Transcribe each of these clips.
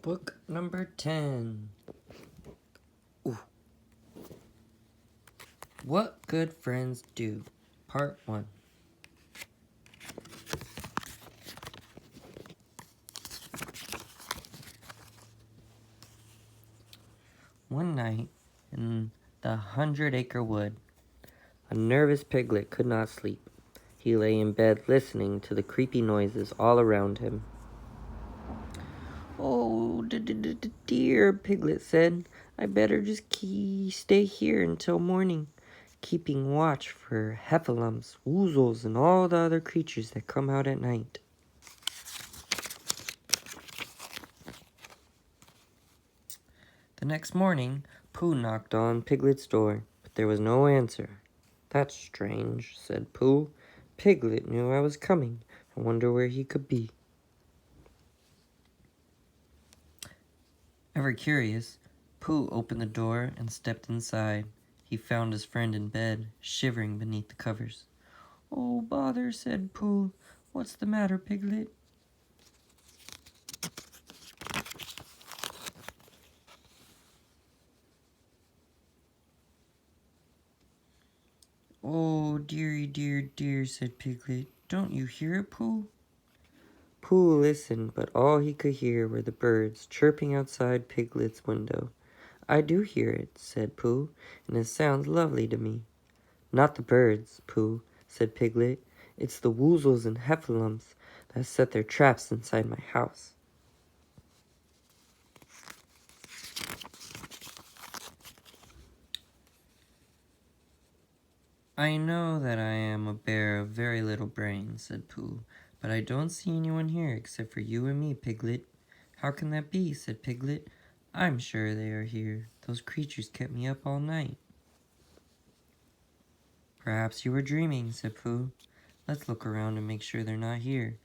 Book number 10. Ooh. What Good Friends Do, Part 1. One night in the 100-acre wood, a nervous piglet could not sleep. He lay in bed listening to the creepy noises all around him. "Oh, dear," Piglet said. "I better just stay here until morning, keeping watch for heffalumps, woozles, and all the other creatures that come out at night." The next morning, Pooh knocked on Piglet's door, but there was no answer. "That's strange," said Pooh. "Piglet knew I was coming. I wonder where he could be." Ever curious, Pooh opened the door and stepped inside. He found his friend in bed, shivering beneath the covers. "Oh, bother," said Pooh. "What's the matter, Piglet?" "Oh, dearie, dear," said Piglet. "Don't you hear it, Pooh?" Pooh listened, but all he could hear were the birds chirping outside Piglet's window. "I do hear it," said Pooh, "and it sounds lovely to me." "Not the birds, Pooh," said Piglet. "It's the woozles and heffalumps that set their traps inside my house." "I know that I am a bear of very little brains," said Pooh, "but I don't see anyone here except for you and me, Piglet." "How can that be?" said Piglet. "I'm sure they are here. Those creatures kept me up all night." "Perhaps you were dreaming," said Pooh. "Let's look around and make sure they're not here."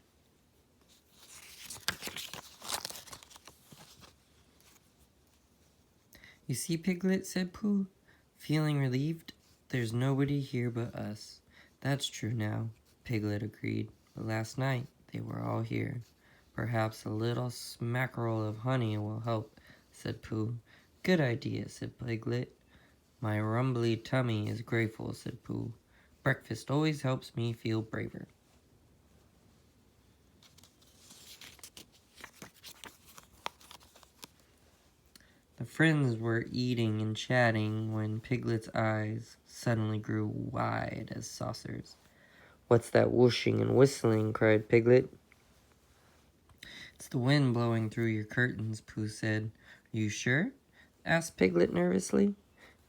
"You see, Piglet," said Pooh, feeling relieved. "There's nobody here but us." "That's true now," Piglet agreed. "But last night they were all here." "Perhaps a little smackerel of honey will help," said Pooh. "Good idea," said Piglet. "My rumbly tummy is grateful," said Pooh. "Breakfast always helps me feel braver." The friends were eating and chatting when Piglet's eyes suddenly grew wide as saucers. "What's that whooshing and whistling?" cried Piglet. "It's the wind blowing through your curtains," Pooh said. "Are you sure?" asked Piglet nervously.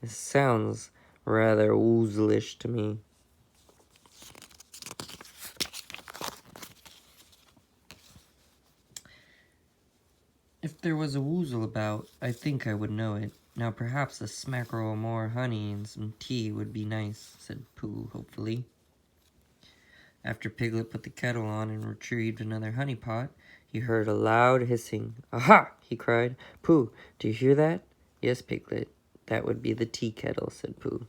"It sounds rather woozlish to me." "If there was a woozle about, I think I would know it. Now perhaps a smackerel more honey and some tea would be nice," said Pooh hopefully. After Piglet put the kettle on and retrieved another honey pot, he heard a loud hissing. "Aha!" he cried. "Pooh, do you hear that?" "Yes, Piglet, that would be the tea kettle," said Pooh.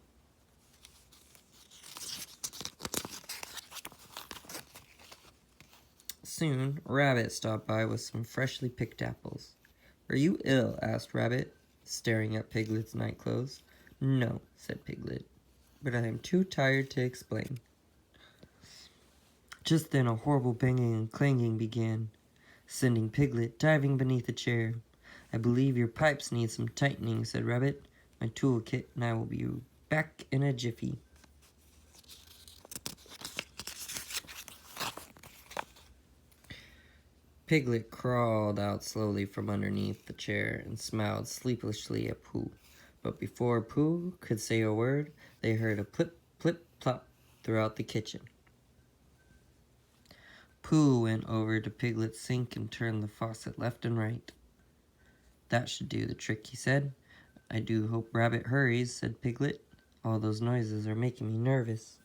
Soon, Rabbit stopped by with some freshly picked apples. "Are you ill?" asked Rabbit, staring at Piglet's nightclothes. "No," said Piglet, "but I am too tired to explain." Just then a horrible banging and clanging began, sending Piglet diving beneath a chair. "I believe your pipes need some tightening," said Rabbit. "My toolkit and I will be back in a jiffy." Piglet crawled out slowly from underneath the chair and smiled sleepishly at Pooh. But before Pooh could say a word, they heard a plip, plip, plop throughout the kitchen. Pooh went over to Piglet's sink and turned the faucet left and right. "That should do the trick," he said. "I do hope Rabbit hurries," said Piglet. "All those noises are making me nervous."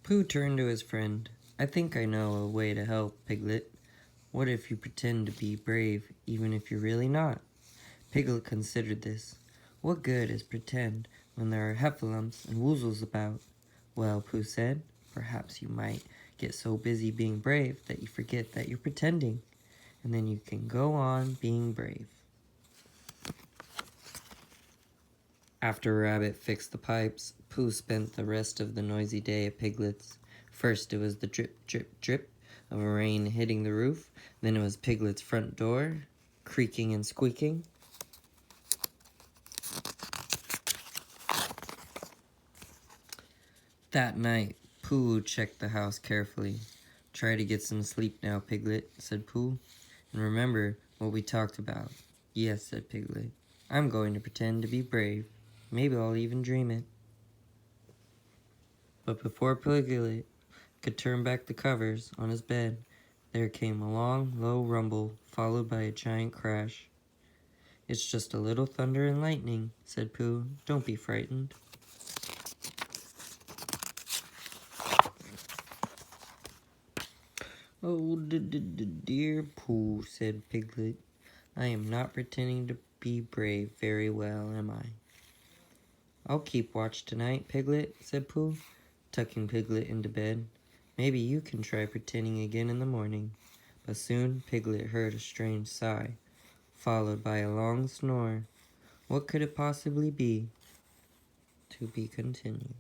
Pooh turned to his friend. "I think I know a way to help, Piglet. What if you pretend to be brave, even if you're really not?" Piglet considered this. "What good is pretend when there are heffalumps and woozles about?" "Well," Pooh said, Perhaps you might get so busy being brave that you forget that you're pretending, and then you can go on being brave. After Rabbit fixed the pipes, Pooh spent the rest of the noisy day at Piglet's. First it was the drip, drip, drip of rain hitting the roof. Then it was Piglet's front door, creaking and squeaking. That night, Pooh checked the house carefully. "Try to get some sleep now, Piglet," said Pooh. "And remember what we talked about." "Yes," said Piglet. "I'm going to pretend to be brave. Maybe I'll even dream it." But before Piglet could turn back the covers on his bed, there came a long, low rumble, followed by a giant crash. "It's just a little thunder and lightning," said Pooh. "Don't be frightened." "Oh, dear Pooh," said Piglet. "I am not pretending to be brave very well, am I?" "I'll keep watch tonight, Piglet," said Pooh, tucking Piglet into bed. "Maybe you can try pretending again in the morning." But soon Piglet heard a strange sigh, followed by a long snore. What could it possibly be? To be continued.